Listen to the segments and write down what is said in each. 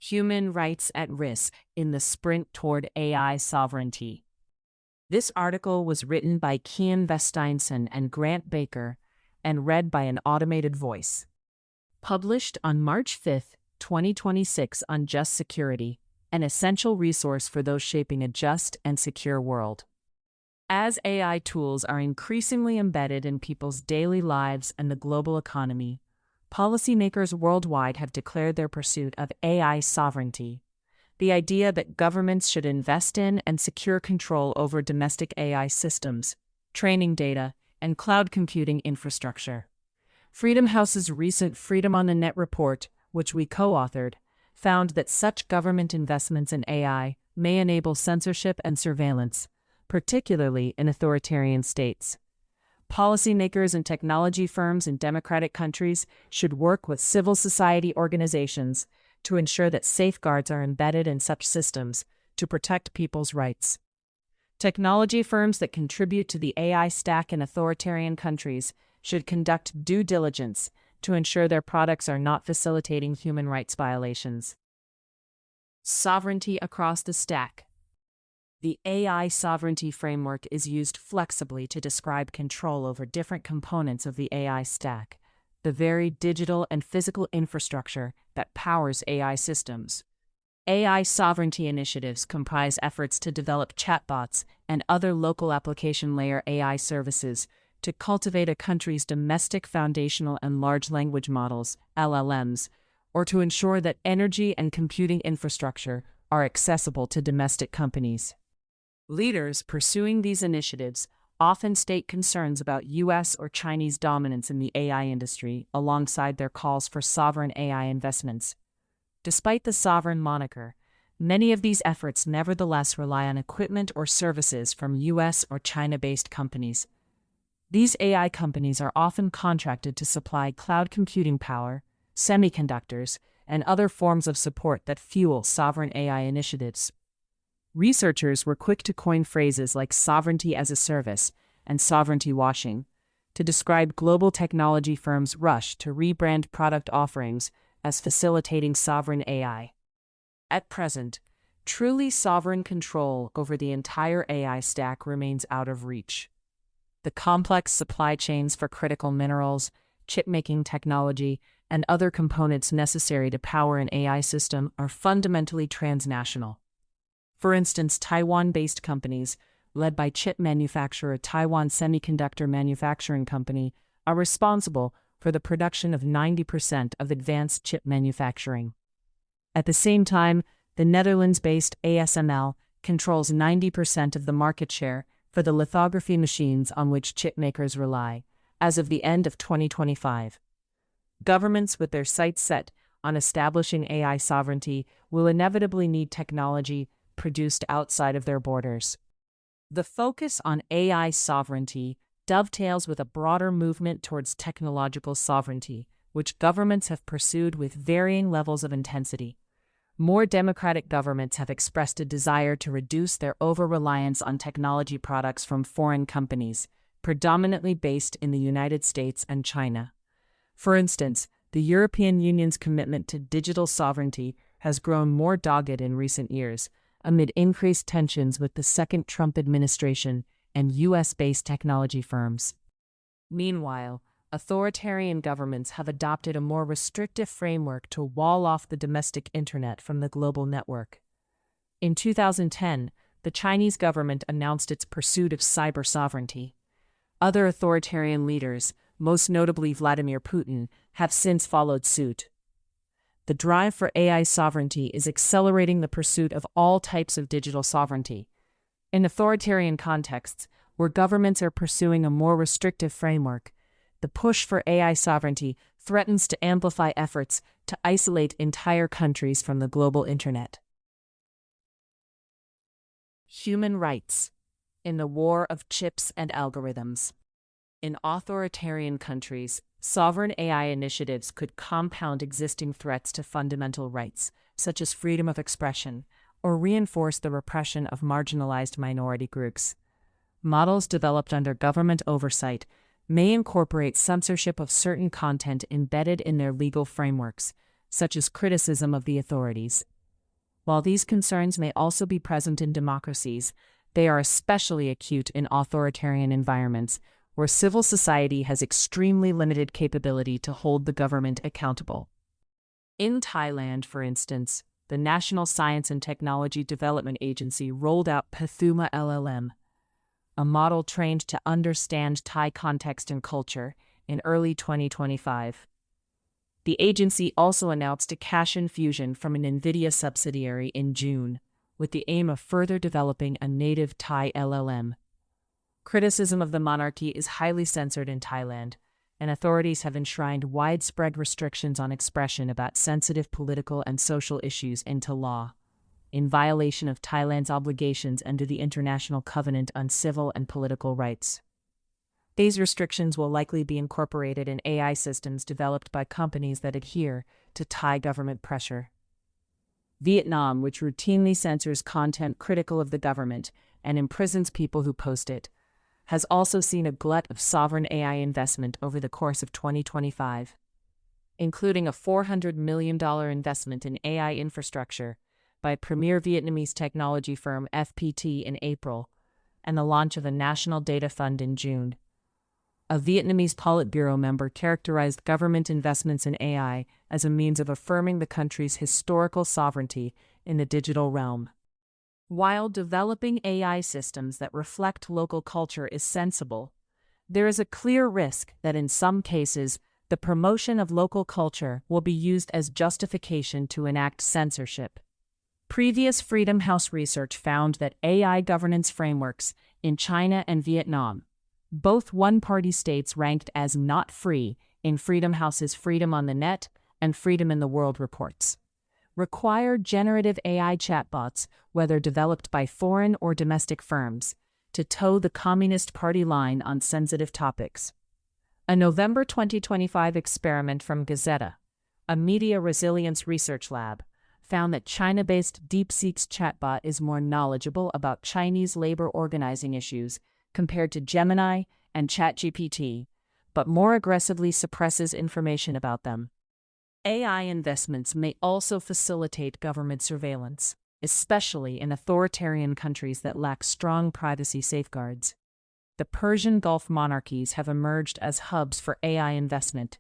Human Rights at Risk in the Sprint Toward AI Sovereignty. This article was written by Kian Vesteinsson and Grant Baker and read by an automated voice. Published on March 5, 2026 on Just Security, an essential resource for those shaping a just and secure world. As AI tools are increasingly embedded in people's daily lives and the global economy, policymakers worldwide have declared their pursuit of AI sovereignty, the idea that governments should invest in and secure control over domestic AI systems, training data, and cloud computing infrastructure. Freedom House's recent Freedom on the Net report, which we co-authored, found that such government investments in AI may enable censorship and surveillance, particularly in authoritarian states. Policymakers and technology firms in democratic countries should work with civil society organizations to ensure that safeguards are embedded in such systems to protect people's rights. Technology firms that contribute to the AI stack in authoritarian countries should conduct due diligence to ensure their products are not facilitating human rights violations. Sovereignty across the stack. The AI sovereignty framework is used flexibly to describe control over different components of the AI stack, the varied digital and physical infrastructure that powers AI systems. AI sovereignty initiatives comprise efforts to develop chatbots and other local application layer AI services to cultivate a country's domestic foundational and large language models, LLMs, or to ensure that energy and computing infrastructure are accessible to domestic companies. Leaders pursuing these initiatives often state concerns about U.S. or Chinese dominance in the AI industry alongside their calls for sovereign AI investments. Despite the sovereign moniker, many of these efforts nevertheless rely on equipment or services from U.S. or China-based companies. These AI companies are often contracted to supply cloud computing power, semiconductors, and other forms of support that fuel sovereign AI initiatives. Researchers were quick to coin phrases like sovereignty as a service and sovereignty washing to describe global technology firms' rush to rebrand product offerings as facilitating sovereign AI. At present, truly sovereign control over the entire AI stack remains out of reach. The complex supply chains for critical minerals, chip-making technology, and other components necessary to power an AI system are fundamentally transnational. For instance, Taiwan-based companies, led by chip manufacturer Taiwan Semiconductor Manufacturing Company, are responsible for the production of 90% of advanced chip manufacturing. At the same time, the Netherlands-based ASML controls 90% of the market share for the lithography machines on which chip makers rely, as of the end of 2025. Governments with their sights set on establishing AI sovereignty will inevitably need technology produced outside of their borders. The focus on AI sovereignty dovetails with a broader movement towards technological sovereignty, which governments have pursued with varying levels of intensity. More democratic governments have expressed a desire to reduce their over-reliance on technology products from foreign companies, predominantly based in the United States and China. For instance, the European Union's commitment to digital sovereignty has grown more dogged in recent years, amid increased tensions with the second Trump administration and U.S.-based technology firms. Meanwhile, authoritarian governments have adopted a more restrictive framework to wall off the domestic internet from the global network. In 2010, the Chinese government announced its pursuit of cyber sovereignty. Other authoritarian leaders, most notably Vladimir Putin, have since followed suit. The drive for AI sovereignty is accelerating the pursuit of all types of digital sovereignty. In authoritarian contexts, where governments are pursuing a more restrictive framework, the push for AI sovereignty threatens to amplify efforts to isolate entire countries from the global internet. Human rights in the war of chips and algorithms. In authoritarian countries, sovereign AI initiatives could compound existing threats to fundamental rights, such as freedom of expression, or reinforce the repression of marginalized minority groups. Models developed under government oversight may incorporate censorship of certain content embedded in their legal frameworks, such as criticism of the authorities, While these concerns may also be present in democracies, they are especially acute in authoritarian environments where civil society has extremely limited capability to hold the government accountable. In Thailand, for instance, the National Science and Technology Development Agency rolled out Pathuma LLM, a model trained to understand Thai context and culture, in early 2025. The agency also announced a cash infusion from an NVIDIA subsidiary in June, with the aim of further developing a native Thai LLM. Criticism of the monarchy is highly censored in Thailand, and authorities have enshrined widespread restrictions on expression about sensitive political and social issues into law, in violation of Thailand's obligations under the International Covenant on Civil and Political Rights. These restrictions will likely be incorporated in AI systems developed by companies that adhere to Thai government pressure. Vietnam, which routinely censors content critical of the government and imprisons people who post it, has also seen a glut of sovereign AI investment over the course of 2025, including a $400 million investment in AI infrastructure by premier Vietnamese technology firm FPT in April, and the launch of a national data fund in June. A Vietnamese Politburo member characterized government investments in AI as a means of affirming the country's historical sovereignty in the digital realm. While developing AI systems that reflect local culture is sensible, there is a clear risk that in some cases, the promotion of local culture will be used as justification to enact censorship. Previous Freedom House research found that AI governance frameworks in China and Vietnam, both one-party states ranked as not free in Freedom House's Freedom on the Net and Freedom in the World reports, require generative AI chatbots, whether developed by foreign or domestic firms, to toe the Communist Party line on sensitive topics. A November 2025 experiment from Gazeta, a media resilience research lab, found that China-based DeepSeek's chatbot is more knowledgeable about Chinese labor organizing issues compared to Gemini and ChatGPT, but more aggressively suppresses information about them. AI investments may also facilitate government surveillance, especially in authoritarian countries that lack strong privacy safeguards. The Persian Gulf monarchies have emerged as hubs for AI investment,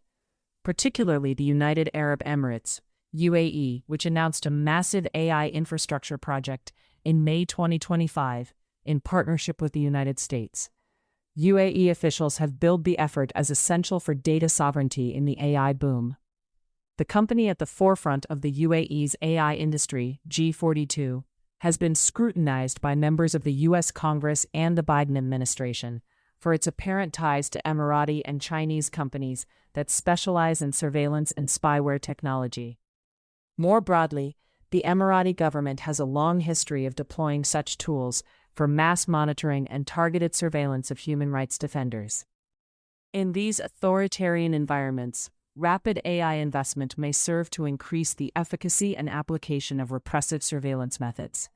particularly the United Arab Emirates, UAE, which announced a massive AI infrastructure project in May 2025 in partnership with the United States. UAE officials have billed the effort as essential for data sovereignty in the AI boom. The company at the forefront of the UAE's AI industry, G42, has been scrutinized by members of the U.S. Congress and the Biden administration for its apparent ties to Emirati and Chinese companies that specialize in surveillance and spyware technology. More broadly, the Emirati government has a long history of deploying such tools for mass monitoring and targeted surveillance of human rights defenders. In these authoritarian environments, rapid AI investment may serve to increase the efficacy and application of repressive surveillance methods.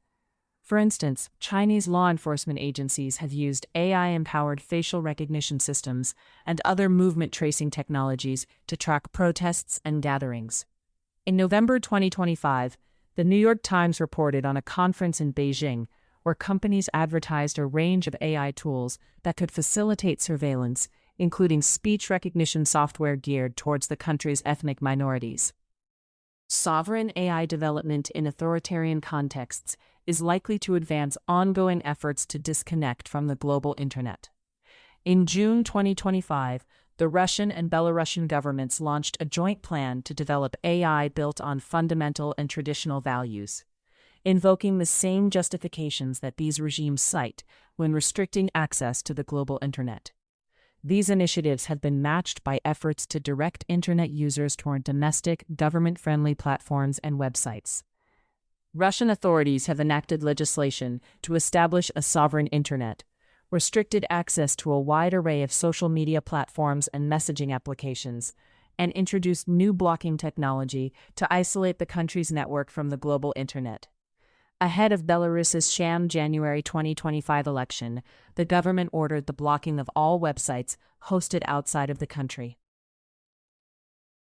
For instance, Chinese law enforcement agencies have used AI-empowered facial recognition systems and other movement tracing technologies to track protests and gatherings. In November 2025, the New York Times reported on a conference in Beijing where companies advertised a range of AI tools that could facilitate surveillance, including speech recognition software geared towards the country's ethnic minorities. Sovereign AI development in authoritarian contexts is likely to advance ongoing efforts to disconnect from the global internet. In June 2025, the Russian and Belarusian governments launched a joint plan to develop AI built on fundamental and traditional values, invoking the same justifications that these regimes cite when restricting access to the global internet. These initiatives have been matched by efforts to direct internet users toward domestic, government-friendly platforms and websites. Russian authorities have enacted legislation to establish a sovereign internet, restricted access to a wide array of social media platforms and messaging applications, and introduced new blocking technology to isolate the country's network from the global internet. Ahead of Belarus's sham January 2025 election, the government ordered the blocking of all websites hosted outside of the country.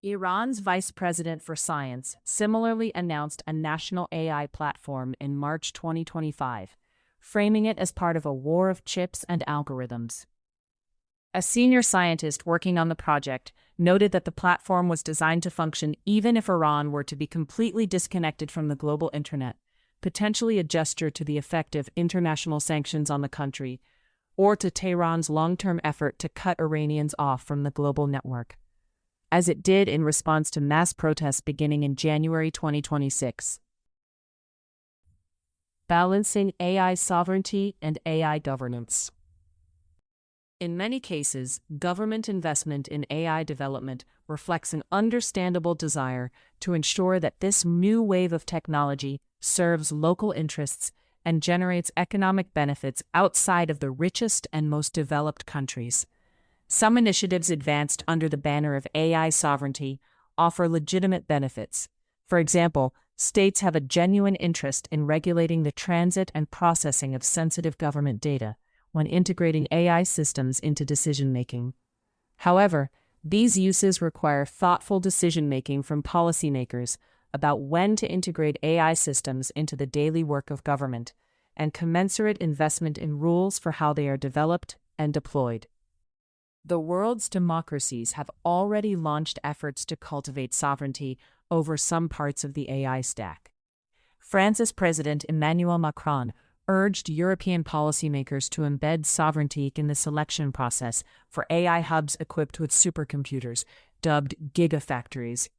Iran's vice president for science similarly announced a national AI platform in March 2025, framing it as part of a war of chips and algorithms. A senior scientist working on the project noted that the platform was designed to function even if Iran were to be completely disconnected from the global internet, potentially a gesture to the effect of international sanctions on the country, or to Tehran's long-term effort to cut Iranians off from the global network, as it did in response to mass protests beginning in January 2026. Balancing AI sovereignty and AI governance. In many cases, government investment in AI development reflects an understandable desire to ensure that this new wave of technology serves local interests and generates economic benefits outside of the richest and most developed countries. Some initiatives advanced under the banner of AI sovereignty offer legitimate benefits. For example, states have a genuine interest in regulating the transit and processing of sensitive government data when integrating AI systems into decision-making. However, these uses require thoughtful decision-making from policymakers about when to integrate AI systems into the daily work of government, and commensurate investment in rules for how they are developed and deployed. The world's democracies have already launched efforts to cultivate sovereignty over some parts of the AI stack. France's President Emmanuel Macron urged European policymakers to embed sovereignty in the selection process for AI hubs equipped with supercomputers, dubbed gigafactories,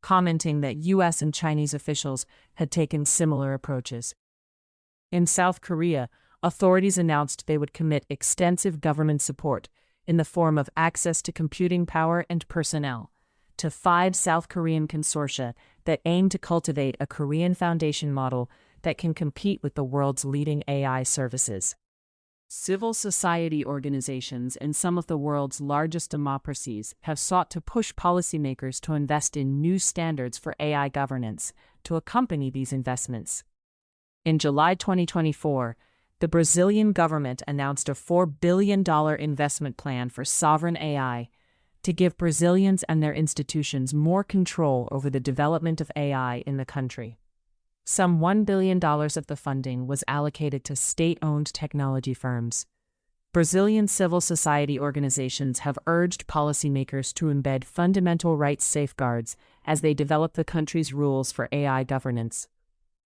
commenting that US and Chinese officials had taken similar approaches. In South Korea, authorities announced they would commit extensive government support in the form of access to computing power and personnel to 5 South Korean consortia that aim to cultivate a Korean foundation model that can compete with the world's leading AI services. Civil society organizations in some of the world's largest democracies have sought to push policymakers to invest in new standards for AI governance to accompany these investments. In July 2024, the Brazilian government announced a $4 billion investment plan for sovereign AI to give Brazilians and their institutions more control over the development of AI in the country. Some $1 billion of the funding was allocated to state-owned technology firms. Brazilian civil society organizations have urged policymakers to embed fundamental rights safeguards as they develop the country's rules for AI governance.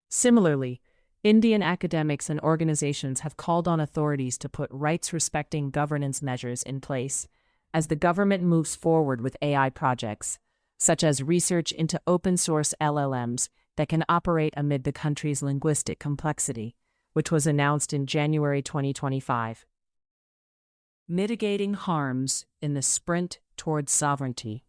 Similarly, Indian academics and organizations have called on authorities to put rights-respecting governance measures in place as the government moves forward with AI projects, such as research into open-source LLMs that can operate amid the country's linguistic complexity, which was announced in January 2025. Mitigating harms in the sprint towards sovereignty.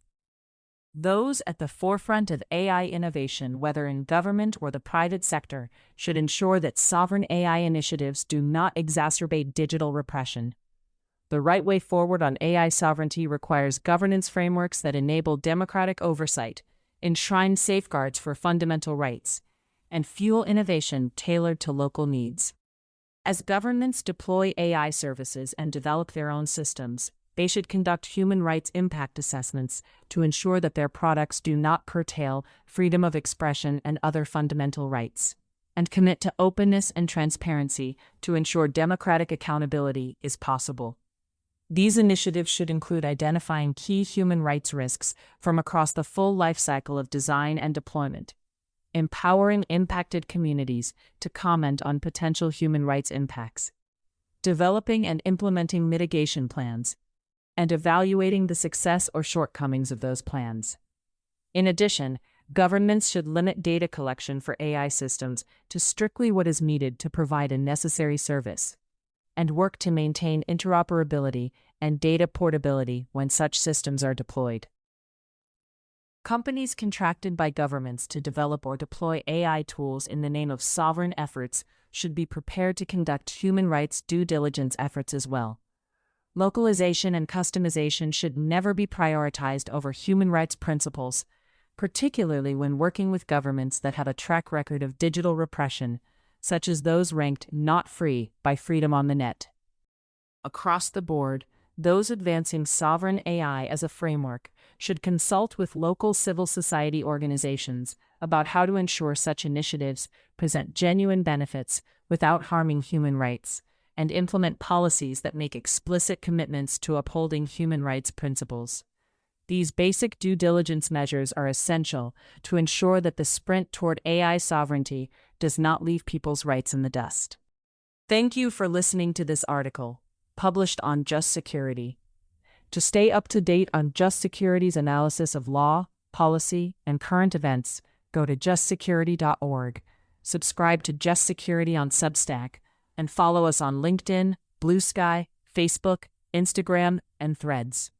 Those at the forefront of AI innovation, whether in government or the private sector, should ensure that sovereign AI initiatives do not exacerbate digital repression. The right way forward on AI sovereignty requires governance frameworks that enable democratic oversight, enshrine safeguards for fundamental rights, and fuel innovation tailored to local needs. As governments deploy AI services and develop their own systems, they should conduct human rights impact assessments to ensure that their products do not curtail freedom of expression and other fundamental rights, and commit to openness and transparency to ensure democratic accountability is possible. These initiatives should include identifying key human rights risks from across the full life cycle of design and deployment, empowering impacted communities to comment on potential human rights impacts, developing and implementing mitigation plans, and evaluating the success or shortcomings of those plans. In addition, governments should limit data collection for AI systems to strictly what is needed to provide a necessary service, and work to maintain interoperability and data portability when such systems are deployed. Companies contracted by governments to develop or deploy AI tools in the name of sovereign efforts should be prepared to conduct human rights due diligence efforts as well. Localization and customization should never be prioritized over human rights principles, particularly when working with governments that have a track record of digital repression, such as those ranked not free by Freedom on the Net. Across the board, those advancing sovereign AI as a framework should consult with local civil society organizations about how to ensure such initiatives present genuine benefits without harming human rights, and implement policies that make explicit commitments to upholding human rights principles. These basic due diligence measures are essential to ensure that the sprint toward AI sovereignty does not leave people's rights in the dust. Thank you for listening to this article, published on Just Security. To stay up to date on Just Security's analysis of law, policy, and current events, go to justsecurity.org, subscribe to Just Security on Substack, and follow us on LinkedIn, Blue Sky, Facebook, Instagram, and Threads.